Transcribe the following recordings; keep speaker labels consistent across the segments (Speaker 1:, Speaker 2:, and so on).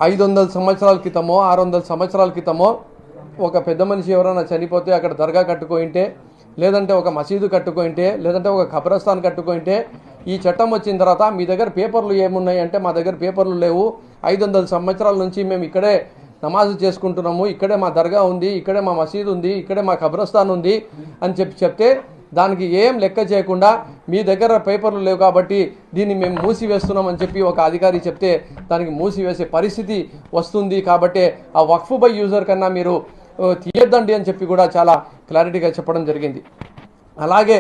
Speaker 1: 500 సంవత్సరాల క్రితమో 600 సంవత్సరాల క్రితమో ఒక పెద్ద మనిషి ఎవరైనా చనిపోతే అక్కడ దర్గా కట్టుకుంటే, లేదంటే ఒక మసీదు కట్టుకుంటే, లేదంటే ఒక ఖబరస్థాన్ కట్టుకుంటే, ఈ చట్టం వచ్చిన తర్వాత మీ దగ్గర పేపర్లు ఏమున్నాయి అంటే మా దగ్గర పేపర్లు లేవు, 500 సంవత్సరాల నుంచి మేము ఇక్కడే నమాజు చేసుకుంటున్నాము, ఇక్కడే మా దర్గా ఉంది, ఇక్కడే మా మసీదు ఉంది, ఇక్కడే మా ఖబరస్థాన్ ఉంది అని చెప్తే దానికి ఏం లెక్క చేయకుండా మీ దగ్గర పేపర్లు లేవు కాబట్టి దీన్ని మేము మూసివేస్తున్నామని చెప్పి ఒక అధికారి చెప్తే దానికి మూసివేసే పరిస్థితి వస్తుంది. కాబట్టి ఆ వక్ఫ్ బై యూజర్ కన్నా మీరు తీయొద్దండి అని చెప్పి కూడా చాలా క్లారిటీగా చెప్పడం జరిగింది. అలాగే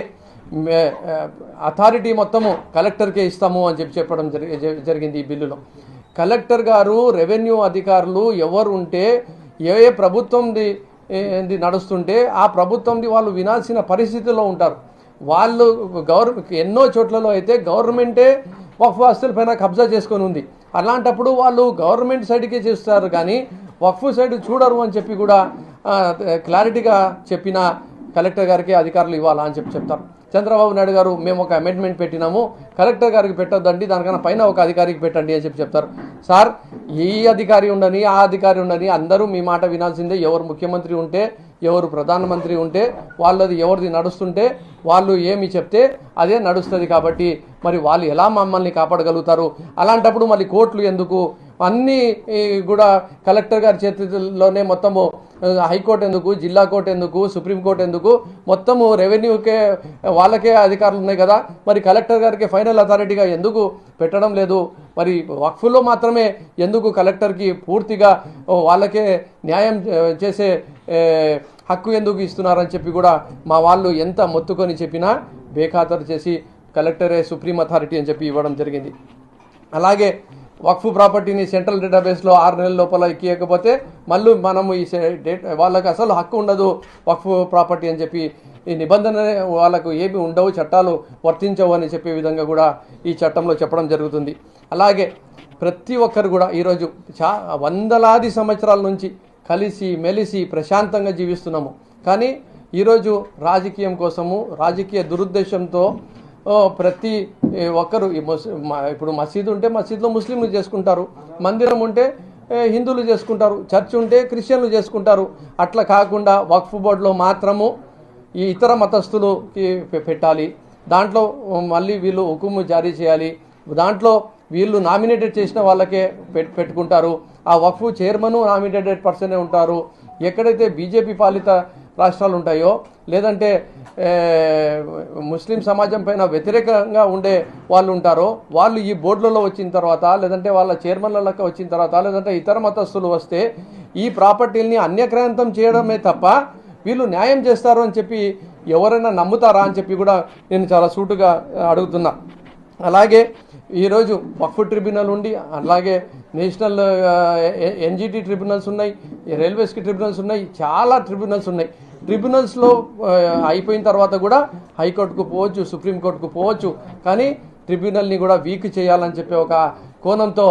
Speaker 1: అథారిటీ మొత్తము కలెక్టర్కే ఇస్తాము అని చెప్పి చెప్పడం జరిగింది. ఈ బిల్లులో కలెక్టర్ గారు, రెవెన్యూ అధికారులు ఎవరు ఉంటే ఏ ప్రభుత్వంది నడుస్తుంటే ఆ ప్రభుత్వంది వాళ్ళు వినాల్సిన పరిస్థితిలో ఉంటారు. వాళ్ళు ఎన్నో చోట్లలో అయితే గవర్నమెంటే వక్ఫ్ ఆస్తుల పైన కబ్జా చేసుకొని ఉంది. అలాంటప్పుడు వాళ్ళు గవర్నమెంట్ సైడ్కే చేస్తారు కానీ వక్ఫ్ సైడ్ చూడరు అని చెప్పి కూడా క్లారిటీగా చెప్పిన కలెక్టర్ గారికి అధికారులు ఇవ్వాలా అని చెప్పి చెప్తారు. చంద్రబాబు నాయుడు గారు మేము ఒక అమెండ్మెంట్ పెట్టినాము, కలెక్టర్ గారికి పెట్టొద్దండి, దానికన్నా పైన ఒక అధికారికి పెట్టండి అని చెప్పి చెప్తారు. సార్, ఈ అధికారి ఉండని ఆ అధికారి ఉండని అందరూ మీ మాట వినాల్సిందే. ఎవరు ముఖ్యమంత్రి ఉంటే, ఎవరు ప్రధానమంత్రి ఉంటే, వాళ్ళది ఎవరిది నడుస్తుంటే వాళ్ళు ఏమి చెప్తే అదే నడుస్తుంది. కాబట్టి మరి వాళ్ళు ఎలా మమ్మల్ని కాపాడగలుగుతారు? అలాంటప్పుడు మళ్ళీ కోర్టులు ఎందుకు? అన్నీ కూడా కలెక్టర్ గారి చేతిలోనే మొత్తము హైకోర్టు ఎందుకు, జిల్లా కోర్టు ఎందుకు, సుప్రీంకోర్టు ఎందుకు? మొత్తము రెవెన్యూకే వాళ్ళకే అధికారులు ఉన్నాయి కదా, మరి కలెక్టర్ గారికి ఫైనల్ అథారిటీగా ఎందుకు పెట్టడం లేదు? మరి వక్ఫ్లో మాత్రమే ఎందుకు కలెక్టర్కి పూర్తిగా వాళ్ళకే న్యాయం చేసే హక్కు ఎందుకు ఇస్తున్నారని చెప్పి కూడా మా వాళ్ళు ఎంత మొత్తుకొని చెప్పినా బేఖాతరు చేసి కలెక్టరే సుప్రీం అథారిటీ అని చెప్పి ఇవ్వడం జరిగింది. అలాగే వక్ఫ్ ప్రాపర్టీని సెంట్రల్ డేటాబేస్లో 6 నెలల లోపల ఎక్కియకపోతే మళ్ళీ మనము ఈ వాళ్ళకి అసలు హక్కు ఉండదు వక్ఫ్ ప్రాపర్టీ అని చెప్పి ఈ నిబంధన వాళ్ళకు ఏమి ఉండవు, చట్టాలు వర్తించవు అని చెప్పే విధంగా కూడా ఈ చట్టంలో చెప్పడం జరుగుతుంది. అలాగే ప్రతి ఒక్కరు కూడా ఈరోజు వందలాది సంవత్సరాల నుంచి కలిసి మెలిసి ప్రశాంతంగా జీవిస్తున్నాము. కానీ ఈరోజు రాజకీయం కోసము, రాజకీయ దురుద్దేశంతో ప్రతి ఒక్కరు ఇప్పుడు మసీదు ఉంటే మసీదులో ముస్లింలు చేసుకుంటారు, మందిరం ఉంటే హిందువులు చేసుకుంటారు, చర్చ్ ఉంటే క్రిస్టియన్లు చేసుకుంటారు. అట్లా కాకుండా వక్ఫ్ బోర్డులో మాత్రము ఈ ఇతర మతస్థులకి పెట్టాలి. దాంట్లో మళ్ళీ వీళ్ళు హుకుము జారీ చేయాలి. దాంట్లో వీళ్ళు నామినేటెడ్ చేసిన వాళ్ళకే పెట్టుకుంటారు. ఆ వక్ఫ్ చైర్మన్ నామినేటెడ్ పర్సనే ఉంటారు. ఎక్కడైతే బీజేపీ పాలిత రాష్ట్రాలు ఉంటాయో, లేదంటే ముస్లిం సమాజం పైన వ్యతిరేకంగా ఉండే వాళ్ళు ఉంటారో, వాళ్ళు ఈ బోర్డులలో వచ్చిన తర్వాత, లేదంటే వాళ్ళ చైర్మన్లకి వచ్చిన తర్వాత, లేదంటే ఇతర మతస్థులు వస్తే ఈ ప్రాపర్టీల్ని అన్యక్రాంతం చేయడమే తప్ప వీళ్ళు న్యాయం చేస్తారు అని చెప్పి ఎవరైనా నమ్ముతారా అని చెప్పి కూడా నేను చాలా సూటుగా అడుగుతున్నా. అలాగే ఈరోజు వక్ఫ్ ట్రిబ్యునల్ ఉండి, అలాగే నేషనల్ ఎన్జిటి ట్రిబ్యునల్స్ ఉన్నాయి, రైల్వేస్కి ట్రిబ్యునల్స్ ఉన్నాయి, చాలా ట్రిబ్యునల్స్ ఉన్నాయి. ట్రిబ్యునల్స్లో అయిపోయిన తర్వాత కూడా హైకోర్టుకు పోవచ్చు, సుప్రీంకోర్టుకు పోవచ్చు. కానీ ట్రిబ్యునల్ని కూడా వీక్ చేయాలని చెప్పి ఒక కోణంతో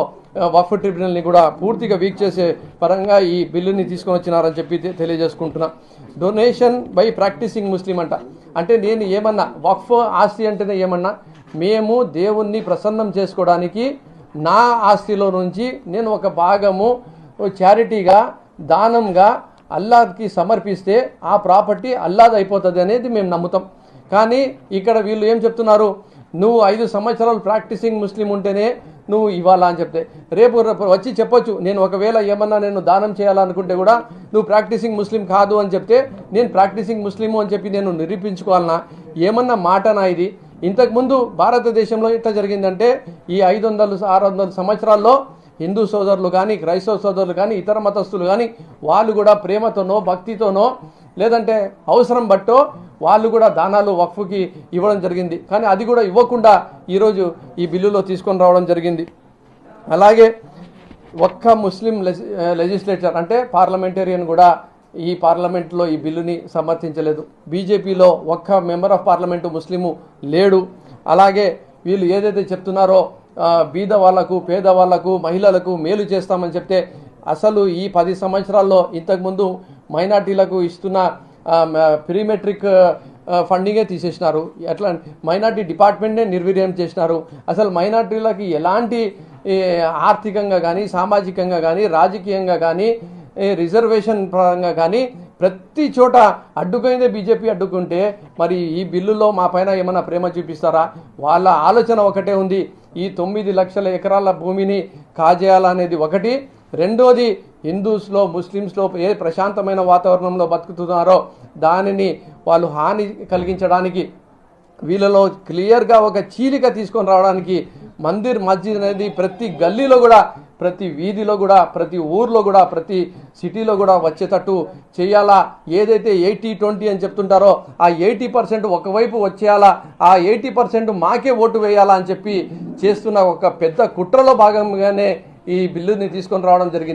Speaker 1: వక్ఫ్ ట్రిబ్యునల్ని కూడా పూర్తిగా వీక్ చేసే పరంగా ఈ బిల్లుని తీసుకొని వచ్చినారని చెప్పి తెలియజేసుకుంటున్నా. డొనేషన్ బై ప్రాక్టీసింగ్ ముస్లిం అంటే నేను ఏమన్నా వక్ఫ్ ఆస్తి అంటేనే ఏమన్నా, మేము దేవుణ్ణి ప్రసన్నం చేసుకోవడానికి నా ఆస్తిలో నుంచి నేను ఒక భాగము చారిటీగా, దానంగా అల్లాహ్కి సమర్పిస్తే ఆ ప్రాపర్టీ అల్లాహ్ అయిపోతుంది అనేది మేము నమ్ముతాం. కానీ ఇక్కడ వీళ్ళు ఏం చెప్తున్నారు, నువ్వు 5 సంవత్సరాలు ప్రాక్టీసింగ్ ముస్లిం ఉంటేనే నువ్వు ఇవ్వాలా అని చెప్తే, రేపు వచ్చి చెప్పొచ్చు నేను ఒకవేళ ఏమన్నా నేను దానం చేయాలనుకుంటే కూడా నువ్వు ప్రాక్టీసింగ్ ముస్లిం కాదు అని చెప్తే నేను ప్రాక్టీసింగ్ ముస్లిము అని చెప్పి నేను నిరూపించుకోవాలన్నా? ఏమన్నా మాటనా ఇది? ఇంతకుముందు భారతదేశంలో ఎట్లా జరిగిందంటే ఈ 500-600 సంవత్సరాల్లో హిందూ సోదరులు కానీ, క్రైస్తవ సోదరులు కానీ, ఇతర మతస్థులు కానీ వాళ్ళు కూడా ప్రేమతోనో, భక్తితోనో, లేదంటే అవసరం బట్టో వాళ్ళు కూడా దానాలు వక్ఫ్కి ఇవ్వడం జరిగింది. కానీ అది కూడా ఇవ్వకుండా ఈరోజు ఈ బిల్లులో తీసుకొని రావడం జరిగింది. అలాగే ఒక్క ముస్లిం లెజిస్లేచర్ అంటే పార్లమెంటేరియన్ కూడా ఈ పార్లమెంట్లో ఈ బిల్లుని సమర్థించలేదు. బీజేపీలో ఒక్క మెంబర్ ఆఫ్ పార్లమెంటు ముస్లిము లేడు. అలాగే వీళ్ళు ఏదైతే చెప్తున్నారో బీద వాళ్లకు, పేదవాళ్లకు, మహిళలకు మేలు చేస్తామని చెప్తే అసలు ఈ 10 సంవత్సరాల్లో ఇంతకుముందు మైనార్టీలకు ఇస్తున్న ప్రీమెట్రిక్ ఫండింగే తీసేసినారు. ఎట్లా మైనార్టీ డిపార్ట్మెంట్నే నిర్వీర్యం చేసినారు. అసలు మైనార్టీలకి ఎలాంటి ఆర్థికంగా కానీ సామాజికంగా కానీ రాజకీయంగా కానీ రిజర్వేషన్ పరంగా కానీ ప్రతి చోట అడ్డుకైందే బీజేపీ అడ్డుకుంటే మరి ఈ బిల్లులో మా పైన ఏమైనా ప్రేమ చూపిస్తారా? వాళ్ళ ఆలోచన ఒకటే ఉంది, ఈ 9 లక్షల ఎకరాల భూమిని కాజేయాలనేది ఒకటి. రెండోది, హిందూస్లో ముస్లిమ్స్లో ఏ ప్రశాంతమైన వాతావరణంలో బతుకుతున్నారో దానిని వాళ్ళు హాని కలిగించడానికి, వీళ్ళలో క్లియర్గా ఒక చీలిక తీసుకొని రావడానికి మందిర్ మస్జిద్ అనేది ప్రతి గల్లీలో కూడా, ప్రతి వీధిలో కూడా, ప్రతి ఊర్లో కూడా, ప్రతి సిటీలో కూడా వచ్చేటట్టు చేయాలా. ఏదైతే 80-20 అని చెప్తుంటారో ఆ 80% ఒకవైపు వచ్చేయాలా, ఆ 80% మాకే ఓటు వేయాలా అని చెప్పి చేస్తున్న ఒక పెద్ద కుట్రలో భాగంగానే ఈ బిల్లుని తీసుకొని రావడం జరిగింది.